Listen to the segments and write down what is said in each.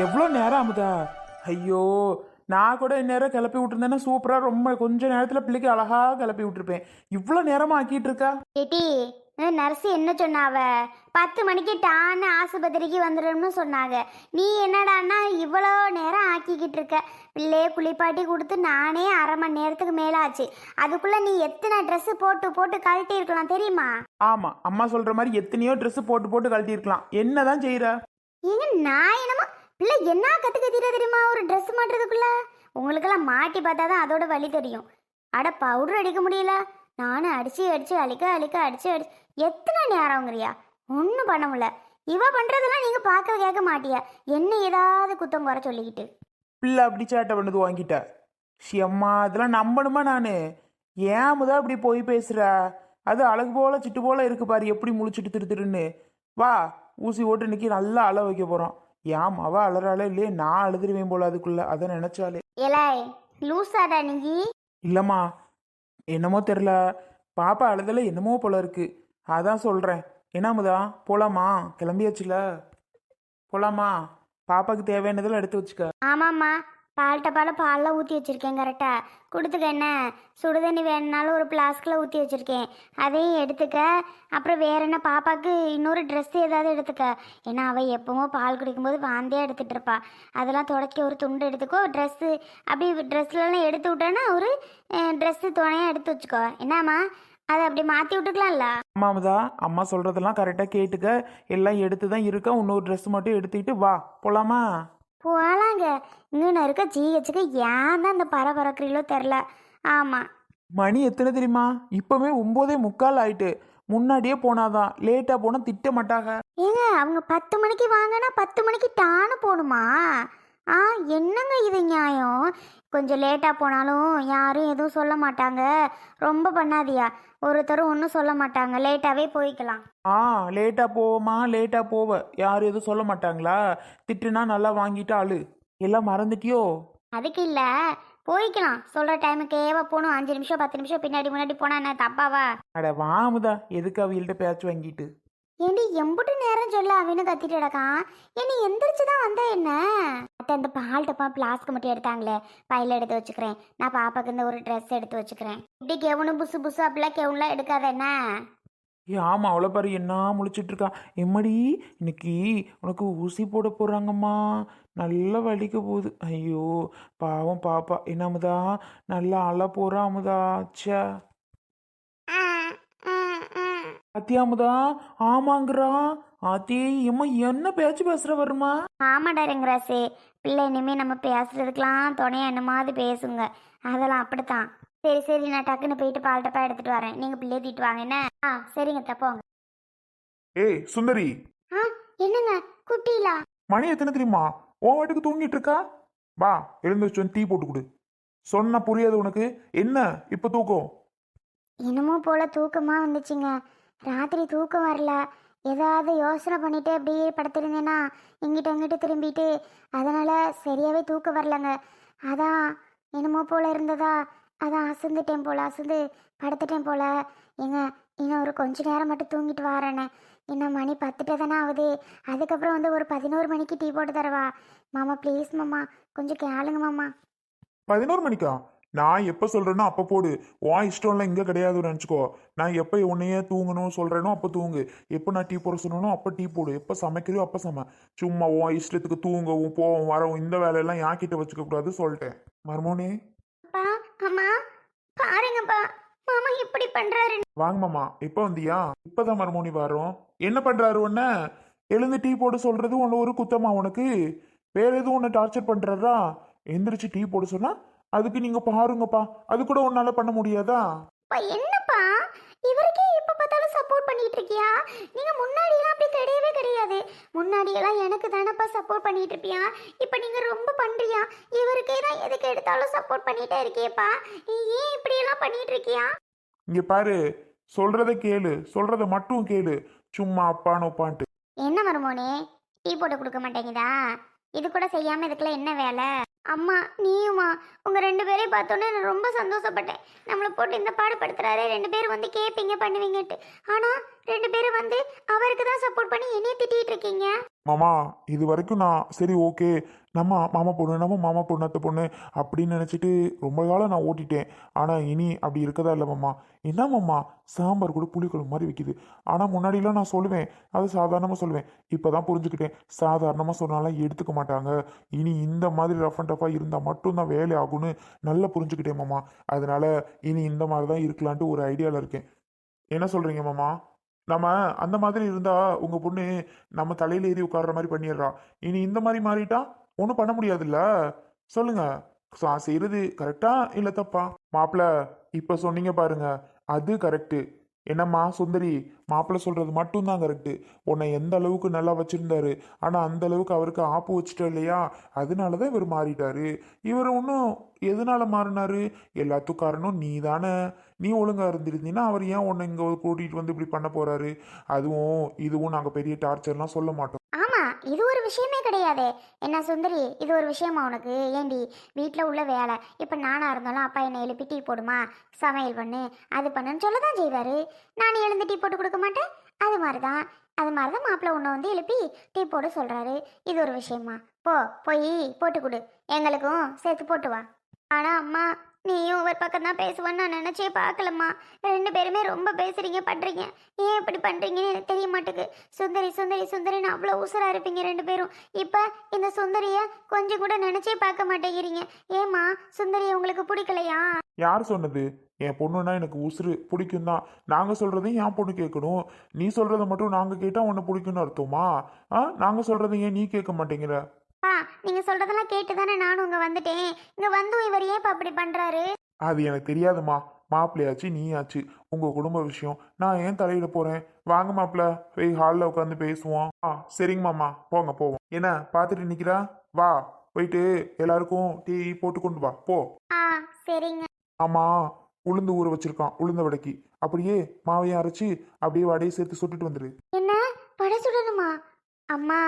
எவ்வளோ நேரம் ஆகுதா? ஐயோ, நான் கூட இந்நேரம் கிளப்பி விட்டுருந்தேன்னா சூப்பராக ரொம்ப கொஞ்ச நேரத்தில் பிள்ளைக்கு அழகா கிளப்பி விட்டுருப்பேன். இவ்வளோ நேரமா ஆக்கிட்டு இருக்கா? ஏட்டி நர்ஸு என்ன சொன்னாவ? 10 மணிக்கு டான்னு ஆஸ்பத்திரிக்கு வந்துடும்னு சொன்னாங்க. நீ என்னடான்னா இவ்வளோ நேரம் ஆக்கிக்கிட்டு இருக்க. பிள்ளைய குளிப்பாட்டி கொடுத்து நானே 1/2 மணி நேரத்துக்கு மேலே ஆச்சு. அதுக்குள்ளே நீ எத்தனை ட்ரெஸ்ஸு போட்டு போட்டு கழட்டி இருக்கலாம் தெரியுமா? ஆமாம், அம்மா சொல்கிற மாதிரி எத்தனையோ ட்ரெஸ்ஸு போட்டு போட்டு கழட்டியிருக்கலாம். என்ன தான் செய்கிற? ஏங்க நான் என்னமோ பிள்ளை என்ன கற்றுக்க தெரியுமா ஒரு ட்ரெஸ் மாட்டுறதுக்குள்ள? உங்களுக்கெல்லாம் மாட்டி பார்த்தா தான் அதோட வலி தெரியும். அட பவுடர் அடிக்க முடியல, நானும் அடிச்சு அடிச்சு அழிக்க அழிக்க அடிச்சு அடிச்சு எத்தனை நேரங்கிறியா? ஒன்றும் பண்ண முடியல. இவ பண்ணுறதெல்லாம் நீங்கள் பார்க்க கேட்க மாட்டியா? என்ன ஏதாவது குத்தம் குறை சொல்லிக்கிட்டு. பிள்ளை அப்படி சேட்டை பண்ணது வாங்கிட்ட. அம்மா இதெல்லாம் நம்பணுமா நான்? ஏன் முதல் அப்படி போய் பேசுகிற? அது அழகு போல சிட்டு போல இருக்கு பாரு, எப்படி முழிச்சிட்டு திருன்னு. வா, ஊசி ஓட்டு இன்னைக்கு நல்லா அழ வைக்க போகிறோம். ஏன் அவ அழறாளே இல்லையே, நான் அழுதுருவேன் போல அதுக்குள்ள, அதை நினைச்சாலே. ஏலாய் லூசாடா நீ? இல்லைம்மா, என்னமோ தெரில, பாப்பா அழுதல என்னமோ போல இருக்கு, அதான் சொல்கிறேன். என்னாமுதா, போலாமா? கிளம்பியாச்சுல, போலாமா? பாப்பாக்கு தேவையானதெல்லாம் எடுத்து வச்சுக்க. ஆமாம்மா, பால் டப்பாவில் பால்லாம் ஊற்றி வச்சுருக்கேன் கரெக்டாக. கொடுத்துக்க. என்ன சுடுதண்ணி வேணுனாலும் ஒரு பிளாஸ்கில் ஊற்றி வச்சுருக்கேன், அதையும் எடுத்துக்க. அப்புறம் வேற என்ன, பாப்பாவுக்கு இன்னொரு ட்ரெஸ்ஸு ஏதாவது எடுத்துக்க. ஏன்னா அவள் எப்பவும் பால் குடிக்கும்போது வாந்தே எடுத்துகிட்டு இருப்பா. அதெல்லாம் தொடக்க ஒரு துண்டு எடுத்துக்கோ. ட்ரெஸ்ஸு அப்படி ட்ரெஸ்லாம் எடுத்து விட்டேன்னா ஒரு ட்ரெஸ்ஸு துணையாக எடுத்து வச்சுக்கோ. என்னம்மா, அதை அப்படி மாற்றி விட்டுக்கலாம்ல? ஆமாமுதா, அம்மா சொல்கிறதெல்லாம் கரெக்டாக கேட்டுக்க. எல்லாம் எடுத்து தான் இருக்கா, இன்னொரு ட்ரெஸ் மட்டும் எடுத்துக்கிட்டு வா, போலாமா? போகலாங்க. இங்கே இருக்க ஜிஹெச்சுக்கு ஏன் தான் இந்த பரபரக்கிறீங்களோ தெரில. ஆமாம், மணி எத்தனை தெரியுமா? இப்போவே 9:45 ஆயிட்டு. முன்னாடியே போனாதான், லேட்டாக போனால் திட்ட மாட்டாங்க. ஏங்க அவங்க 10 மணிக்கு வாங்கன்னா 10 மணிக்கு டான்னு போகணுமா? ஆ, என்னங்க இது நியாயம்? கொஞ்சம் லேட்டாக போனாலும் யாரும் எதுவும் சொல்ல மாட்டாங்க. ரொம்ப பண்ணாதியா, ஒருத்தரும் ஒன்றும் சொல்ல மாட்டாங்க. லேட்டாகவே போய்க்கலாம். ஆ, லேட்டாக போவோமா, லேட்டாக போவ, யாரும் எதுவும் சொல்ல மாட்டாங்களா? திட்டுனா நல்லா வாங்கிட்டு ஆளு. எல்லாம் மறந்துட்டியோ? அதுக்கு இல்லை, போய்க்கலாம். சொல்கிற டைமுக்கேவா போகணும்? 5 நிமிஷம் 10 நிமிஷம் பின்னாடி முன்னாடி போனால் என்ன தப்பாவா? அட வாமுதா, எதுக்கு அவங்கள்ட்ட பேச்சு வாங்கிட்டு? ஏண்டி எம்புட்டு நேரம் சொல்ல அவனு கத்திட்டு கிடக்கான். ஏண்டி எந்திரிச்சு தான் வந்தா என்ன? அத்தை அந்த பால் டப்பா பிளாஸ்க்கு மட்டும் எடுத்தாங்களே, பையில எடுத்து வச்சுக்கிறேன். நான் பாப்பாக்கு இந்த ஒரு ட்ரெஸ் எடுத்து வச்சுக்கிறேன். இப்படி கெவுனு புசு புசு அப்படிலாம் கெவுன்லாம் எடுக்காத என்ன? ஏ ஆமாம், அவ்வளோ பாரு என்ன முழிச்சிட்டு இருக்கா. எம்மடி, இன்னைக்கு உனக்கு ஊசி போட போகிறாங்கம்மா, நல்லா வலிக்க போகுது. ஐயோ பாவம் பாப்பா. என்னமுதா, நல்லா அழ போகிறா அமுதா. ச்சே, அத்தியாமுதா. ஆமாங்கிறா. ஆத்தி எம்மா, என்ன பேச்சு பேசுற வருமா? ஆமாடா ரெங்கராசு, பிள்ளை இனிமே நம்ம பேசுறதுக்கெல்லாம் துணையா என்னமாவது பேசுங்க. அதெல்லாம் அப்படித்தான். சரி சரி, நான் டக்குன்னு போயிட்டு பால் டப்பா எடுத்துட்டு வரேன். நீங்க பிள்ளைய தீட்டு வாங்க என்ன? ஆ சரிங்க, தப்போங்க. ஏய் சுந்தரி, ஆ என்னங்க குட்டிலா? மணி எத்தனை தெரியுமா? உன் வாட்டுக்கு தூங்கிட்டு இருக்கா. வா, எழுந்து வச்சு டீ போட்டு கொடு. சொன்னா புரியாது உனக்கு? என்ன இப்ப தூக்கம்? என்னமோ போல தூக்கமா வந்துச்சுங்க. ராத்திரி தூக்கம் வரல. ஏதாவது யோசனை பண்ணிட்டு அப்படியே படுத்திருந்தேன்னா இங்கிட்ட அங்கிட்ட திரும்பிட்டு, அதனால சரியாவே தூக்கம் வரலங்க. அதான் என்னமோ போல இருந்ததா, அதான் அசந்துட்டேன் போல, அசந்து படுத்துட்டேன் போல. ஏங்க இன்னும் ஒரு கொஞ்ச நேரம் மட்டும் தூங்கிட்டு வரேனே. இன்னும் மணி 10 தானே ஆகுது. அதுக்கப்புறம் வந்து ஒரு 11 மணிக்கு டீ போட்டு தரவா? மாமா ப்ளீஸ் மாமா, கொஞ்சம் கேளுங்க மாமா. 11 மணிக்கா? நான் எப்ப சொல்றேனோ அப்ப போடு. உன் இஷ்டம்லாம் இங்க கிடையாதுன்னு நினைச்சுக்கோ. நான் எப்ப உன்னையே தூங்கணும் சொல்றேனோ அப்ப தூங்கு. எப்ப நான் டீ போட சொன்னனோ அப்ப டீ போடு. எப்ப சமைக்கிறியோ அப்ப சமை. சும்மா உன் இஷ்டத்துக்கு தூங்கவும் போவும் வரவும் இந்த வேலையெல்லாம் என் கிட்ட வச்சுக்க கூடாது சொல்லிட்டேன். மர்மோனே, அப்பா அம்மா பாருங்கப்பா, மாமா இப்படி பண்றாரு. வாங்க மாமா. எப்ப வந்தியா? இப்பதான் மர்மோனி வரோம். என்ன பண்றாரு உன்ன? எழுந்து டீ போட சொல்றது உன்ன ஒரு குத்தமா உனக்கு? வேற எதுவும் உன்னை டார்ச்சர் பண்றாரா? எந்திரிச்சு டீ போட சொன்னா அதுக்கு நீங்க பாருங்கப்பா, அது கூட உன்னால பண்ண முடியாதா? அப்பா என்னப்பா, இவருக்கே எப்ப பார்த்தாலும் சப்போர்ட் பண்ணிட்டு இருக்கியா? நீங்க முன்னாடி எல்லாம் அப்படி கிடையவே கிடையாது. முன்னாடி எல்லாம் எனக்கு தானப்பா சப்போர்ட் பண்ணிட்டு இருப்பியா? இப்ப நீங்க ரொம்ப பண்றியா? இவருக்கே தான் எதுக்கு எடுத்தாலும் சப்போர்ட் பண்ணிட்டே இருக்கியப்பா. நீ ஏன் இப்படி எல்லாம் பண்ணிட்டு இருக்கியா? இங்க பாரு, சொல்றத கேளு, சொல்றத மட்டும் கேளு. சும்மா அப்பான்னு ஒப்பான்ட்டு. என்ன மருமோனே, டீ போட்டு கொடுக்க மாட்டேங்குதா? இது கூட செய்யாம இதுக்குள்ள என்ன வேலை? அம்மா நீயுமா உங்க ரெண்டு பேரையும் பார்த்தோன்னே நான் ரொம்ப சந்தோஷப்பட்டேன். நம்மளை போட்டு இந்த பாடுபடுத்துறாரு, ரெண்டு பேரும் வந்து கேட்பீங்க பண்ணுவீங்கட்டு. ஆனா ரெண்டு பேரும் வந்து அவருக்கு தான் சப்போர்ட் பண்ணி என்னைய திட்டிட்டு இருக்கீங்க. மாமா இது வரைக்கும் நான் சரி ஓகே நம்ம மாமா பொண்ணு அத்தை பொண்ணு அப்படின்னு நினச்சிட்டு ரொம்ப காலம் நான் ஓட்டிட்டேன். ஆனால் இனி அப்படி இருக்கதா இல்லை மாமா. என்ன மாமா சாம்பார் கூட புளிக்குழம்பு மாதிரி வைக்குது. ஆனால் முன்னாடிலாம் நான் சொல்லுவேன், அது சாதாரணமாக சொல்லுவேன். இப்போ தான் புரிஞ்சுக்கிட்டேன், சாதாரணமாக சொன்னாலும் எடுத்துக்க மாட்டாங்க. இனி இந்த மாதிரி ரஃப் அண்ட் டஃபாக இருந்தால் மட்டும்தான் வேலை ஆகும்னு நல்லா புரிஞ்சுக்கிட்டேன் மாமா. அதனால இனி இந்த மாதிரி தான் இருக்கலான்ட்டு ஒரு ஐடியாவில் இருக்கேன். என்ன சொல்கிறீங்க மாமா? நம்ம அந்த மாதிரி இருந்தா உங்க பொண்ணு நம்ம தலையில ஏறி உட்கார்ற மாதிரி பண்ணிடுறா. இனி இந்த மாதிரி மாறிட்டா ஒன்றும் பண்ண முடியாதுல்ல. சொல்லுங்க, செய்யறது கரெக்டா இல்ல தப்பா? மாப்பிள்ள இப்ப சொன்னீங்க பாருங்க, அது கரெக்டு. என்னம்மா சுந்தரி, மாப்பிள்ள சொல்றது மட்டும்தான் கரெக்டு. உன்னை எந்த அளவுக்கு நல்லா வச்சிருந்தாரு, ஆனா அந்த அளவுக்கு அவருக்கு ஆப்பு வச்சுட்டா இல்லையா, அதனாலதான் இவர் மாறிட்டாரு. இவர் ஒன்றும் எதனால மாறினாரு? எல்லாத்துக்கும் காரணம் நீ தானே. நீ ஒழுங்கா இருந்திருந்தீங்கன்னா அவர் ஏன் உன்னை இங்க கூட்டிட்டு வந்து இப்படி பண்ண போறாரு? அதுவும் இதுவும் நாங்க பெரிய டார்ச்சர்லாம் சொல்ல மாட்டோம். ஆமா இது ஒரு விஷயமே கிடையாது. என்ன சுந்தரி, இது ஒரு விஷயமா உனக்கு? ஏண்டி வீட்டில் உள்ள வேலை இப்போ நானா இருந்தாலும் அப்பா என்னை எழுப்பி டீ போடுமா, சமையல் பண்ணு, அது பண்ணுன்னு சொல்ல தான் செய்வாரு. நான் எழுந்து டீ போட்டு கொடுக்க மாட்டேன். அது மாதிரிதான் மாப்பிள்ளை உன்னை வந்து எழுப்பி டீ போட சொல்றாரு. இது ஒரு விஷயமா? போய் போட்டு கொடு, எங்களுக்கும் சேர்த்து போட்டு வா. ஆனா அம்மா, நீயும் ஒரு பக்கம் தான் பேசுவேன்னு நான் நினைச்சே பார்க்கலம்மா. ரெண்டு பேருமே ரொம்ப பேசுறீங்க பண்றீங்க. ஏன் இப்படி பண்றீங்கன்னு எனக்கு தெரிய மாட்டேங்குது. சுந்தரி சுந்தரி சுந்தரின்னு அவ்வளோ உசுரா இருப்பீங்க ரெண்டு பேரும். இப்ப இந்த சுந்தரிய கொஞ்சம் கூட நினைச்சே பார்க்க மாட்டேங்கிறீங்க. ஏமா சுந்தரிய உங்களுக்கு பிடிக்கலையா? யார் சொன்னது? என் பொண்ணுன்னா எனக்கு உசுறு பிடிக்கும் தான். நாங்கள் சொல்கிறதையும் என் பொண்ணு கேட்கணும். நீ சொல்கிறத மட்டும் நாங்கள் கேட்டால் உன்னை பிடிக்கும்னு அர்த்தமா? நாங்கள் சொல்கிறத ஏன் நீ கேட்க மாட்டேங்கிற? நீங்க சொல்றதெல்லாம் கேட்டு தானே நானும் இங்க வந்துட்டேன். இங்க வந்தும் இவர் ஏன் அப்படி பண்றாரு? அது எனக்கு தெரியாதுமா. மாப்பிள்ளையாச்சு நீயாச்சு, உங்கள் குடும்ப விஷயம். நான் ஏன் தலையிட போகிறேன்? வாங்க மாப்பிள்ள, போய் ஹாலில் உட்காந்து பேசுவோம். சரிங்க மாமா, போங்க போவோம். என்ன பார்த்துட்டு நிற்கிறா? வா, போயிட்டு எல்லாருக்கும் டீ போட்டு கொண்டு வா போ. சரிங்க. ஆமாம், உளுந்து ஊற வச்சிருக்கான், உளுந்த வடைக்கு. அப்படியே மாவையும் அரைச்சி அப்படியே வடையை சேர்த்து சுட்டுட்டு வந்துடு. என்ன வடை சுடணுமா? அம்மா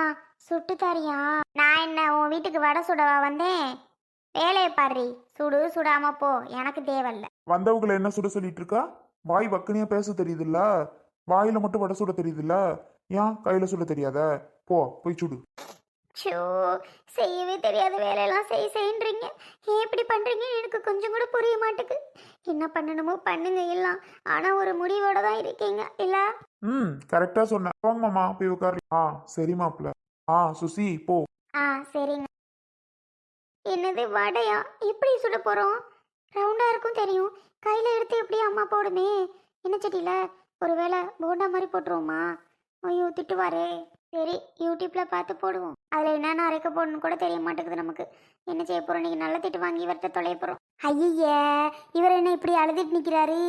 சுட்டு தரியா? நான் என்ன உன் வீட்டுக்கு வடை சுடவா வந்தேன்? வேலையை பாரு, சுடு சுடாம போ, எனக்கு தேவையில்ல. வந்தவங்களை என்ன சுட சொல்லிட்டு இருக்கா? வாய் வக்கனையா பேச தெரியுதுல்ல, வாயில மட்டும் வடை சுட தெரியுதுல்ல, ஏன் கையில சுட தெரியாத? போய் சுடு. ஷோ, செய்யவே தெரியாத வேலையெல்லாம் செய்யன்றீங்க. ஏன் இப்படி பண்றீங்கன்னு எனக்கு கொஞ்சம் கூட புரிய மாட்டேங்குது. என்ன பண்ணணுமோ பண்ணுங்க எல்லாம், ஆனா ஒரு முடிவோட தான் இருக்கீங்க இல்ல? கரெக்டா சொன்ன. போங்க மாமா, போய் உட்காரு. சரி மாப்பிள்ள. சுசி போ. சரிங்க. என்னது வடையா? எப்படி சுட போறோம்? ரவுண்டா இருக்கும் தெரியும், கையில எடுத்து எப்படி அம்மா போடுமே. என்ன சட்டியில ஒருவேளை போண்டா மாதிரி போட்டுருவோமா? ஐயோ திட்டுவாரே. சரி யூடியூப்ல பார்த்து போடுவோம். அதுல என்னென்ன அரைக்க போடணும் கூட தெரிய மாட்டேங்குது நமக்கு. என்ன செய்ய போறோம்? நீங்க நல்ல திட்டு வாங்கி இவர்கிட்ட தொலைய போறோம். ஐய, இவர் என்ன இப்படி அழுதுட்டு நிக்கிறாரு?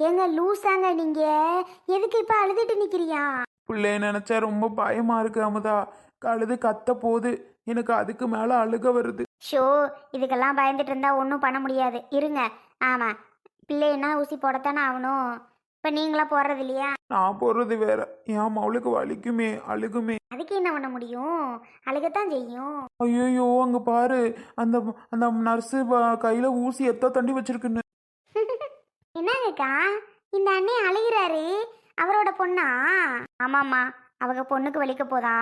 ஏங்க லூசாங்க நீங்க, எதுக்கு இப்ப அழுதுட்டு நிக்கிறியா? பிள்ளைய நினைச்சா ரொம்ப பயமா இருக்கு அமுதா. கழுது கத்த போகுது, எனக்கு அதுக்கு மேல அழுக வருது. ஷோ, இதுக்கெல்லாம் பயந்துட்டு இருந்தா ஒன்றும் பண்ண முடியாது. இருங்க. ஆமா, பிள்ளைன்னா ஊசி போடத்தானே ஆகணும். இப்ப நீங்களா போடுறது இல்லையா? நான் போடுறது வேற, என் அவளுக்கு வலிக்குமே, அழுகுமே. அதுக்கு என்ன பண்ண முடியும்? அழுகத்தான் செய்யும். ஐயோ, அங்க பாரு, அந்த அந்த நர்ஸு கையில ஊசி எத்த தண்டி வச்சிருக்குன்னு. என்னங்கக்கா, இந்த அண்ணே அழுகிறாரு, அவரோட பொண்ணா? ஆமாம்மா, அவங்க பொண்ணுக்கு வலிக்க போதா,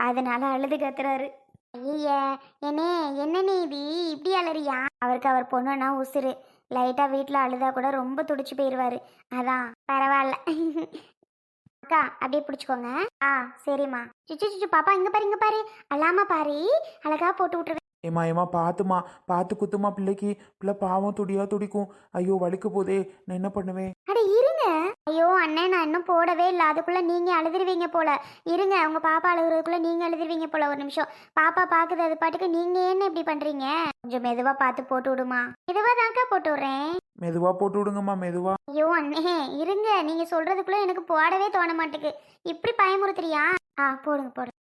அதனால அழுது கத்துறாரு. ஐய, என்ன நீதி இப்படி அலறியா? அவருக்கு அவர் பொண்ணுன்னா உசுறு. லைட்டா வீட்டில் அழுதா கூட ரொம்ப துடிச்சு போயிடுவாரு. அதான் பரவாயில்ல. அக்கா அப்படியே பிடிச்சிக்கோங்க. சரிம்மா. சுச்சு பாப்பா, இங்க பாரு அல்லாம பாரு, அழகா போட்டு விட்டுருவேன். ஏமா பார்த்துமா, பார்த்து குத்துமா பிள்ளைக்கு. பிள்ளை பாவம் துடியா துடிக்கும். ஐயோ வலிக்க போதே, நான் என்ன பண்ணுவேன்? அட இருங்க. ஐயோ அண்ணே, நான் இன்னும் போடவே இல்லை, அதுக்குள்ள நீங்க அழுதுருவீங்க போல. இருங்க, உங்க பாப்பா அழுகுறதுக்குள்ள நீங்க அழுதுருவீங்க போல. ஒரு நிமிஷம், பாப்பா பாக்குது அது பாட்டுக்கு. நீங்க என்ன இப்படி பண்றீங்க? கொஞ்சம் மெதுவா பார்த்து போட்டு விடுமா. மெதுவா தான்க்கா போட்டு விடுறேன். மெதுவா போட்டு விடுங்கம்மா, மெதுவா. ஐயோ அண்ணே இருங்க, நீங்க சொல்றதுக்குள்ள எனக்கு போடவே தோண மாட்டேங்குது. இப்படி பயமுறுத்துறியா? போடுங்க.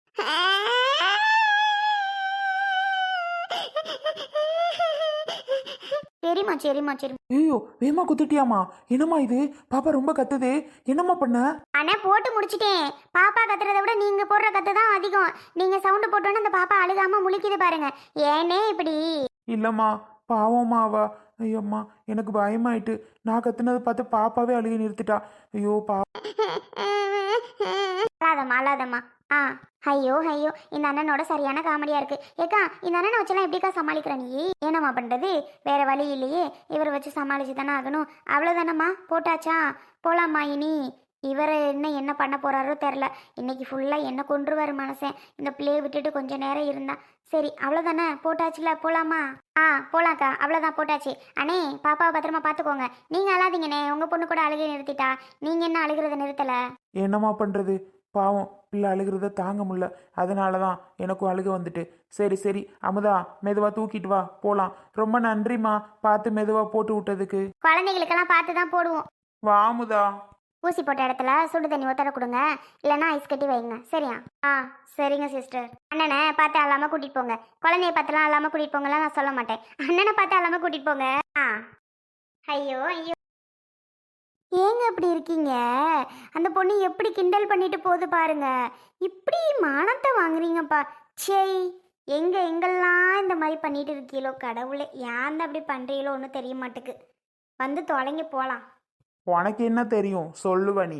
சரிம்மா. ஐயோ வேமா குத்துட்டியாமா? என்னம்மா இது? பாப்பா ரொம்ப கத்துதே, என்னம்மா பண்ண? அண்ணா போட்டு முடிச்சிட்டேன். பாப்பா கத்துறதை விட நீங்க போடுற கத்து தான் அதிகம். நீங்க சவுண்டு போட்டோன்னு அந்த பாப்பா அழுகாம முழிக்குது பாருங்க. ஏனே இப்படி? இல்லைம்மா பாவம்மா அவ. ஐயோம்மா எனக்கு பயமாயிட்டு நான் கத்துனதை பார்த்து பாப்பாவே அழுகி நிறுத்திட்டா. ஐயோ அழாதம்மா அழாதம்மா. ஆ ஐயோ ஐயோ, இந்த அண்ணனோட சரியான காமெடியா இருக்கு. ஏக்கா இந்த அண்ணனை வச்செல்லாம் எப்படிக்கா சமாளிக்கிற நீ? என்னம்மா பண்றது, வேற வழி இல்லையே, இவரை வச்சு சமாளிச்சு தானே ஆகணும். அவ்வளோதானம்மா, போட்டாச்சா, போலாமா இனி? இவர் என்ன பண்ண போறாரோ தெரில. இன்னைக்கு ஃபுல்லாக என்ன கொன்றுவார் மனசன். இந்த பிள்ளையை விட்டுட்டு கொஞ்ச நேரம் இருந்தா சரி. அவ்வளோதானே, போட்டாச்சுல, போலாமா? ஆ போலாம்க்கா, அவ்வளோதான், போட்டாச்சு. அண்ணே பாப்பாவை பத்திரமா பார்த்துக்கோங்க. நீங்கள் அழாதீங்கண்ணே, உங்கள் பொண்ணு கூட அழுகை நிறுத்திட்டா, நீங்கள் என்ன அழுகிறத நிறுத்தலை? என்னம்மா பண்றது, பாவம் பிள்ளை அழுகிறத தாங்க முடியல. அதனால தான் எனக்கும் அழுக வந்துட்டு. சரி சரி அமுதா, மெதுவா தூக்கிட்டு வா போலாம். ரொம்ப நன்றிம்மா பார்த்து மெதுவா போட்டு விட்டதுக்கு. குழந்தைகளுக்கெல்லாம் பார்த்து தான் போடுவோம். வா அமுதா. ஊசி போட்ட இடத்துல சுடு தண்ணி ஊத்தர கொடுங்க, இல்லைன்னா ஐஸ் கட்டி வைங்க, சரியா? ஆ சரிங்க சிஸ்டர். அண்ணனை பார்த்து அல்லாமல் கூட்டிகிட்டு போங்க. குழந்தைய பார்த்துலாம் அல்லாமல் கூட்டிகிட்டு போங்கலாம் நான் சொல்ல மாட்டேன். அண்ணனை பார்த்து அல்லாமல் கூட்டிகிட்டு போங்க. ஆ ஐயோ ஐயோ, ஏங்க இப்படி இருக்கீங்க? அந்த பொண்ணு எப்படி கிண்டல் பண்ணிட்டு போகுது பாருங்க. இப்படி மானத்தை வாங்குறீங்கப்பா. சரி, எங்கெல்லாம் இந்த மாதிரி பண்ணிட்டு இருக்கீங்களோ கடவுளே, ஏன் அப்படி பண்ணுறீங்களோ ஒன்றும் தெரிய மாட்டுக்கு. வந்து தொலைங்க போகலாம். உனக்கு என்ன தெரியும் சொல்லுவ நீ.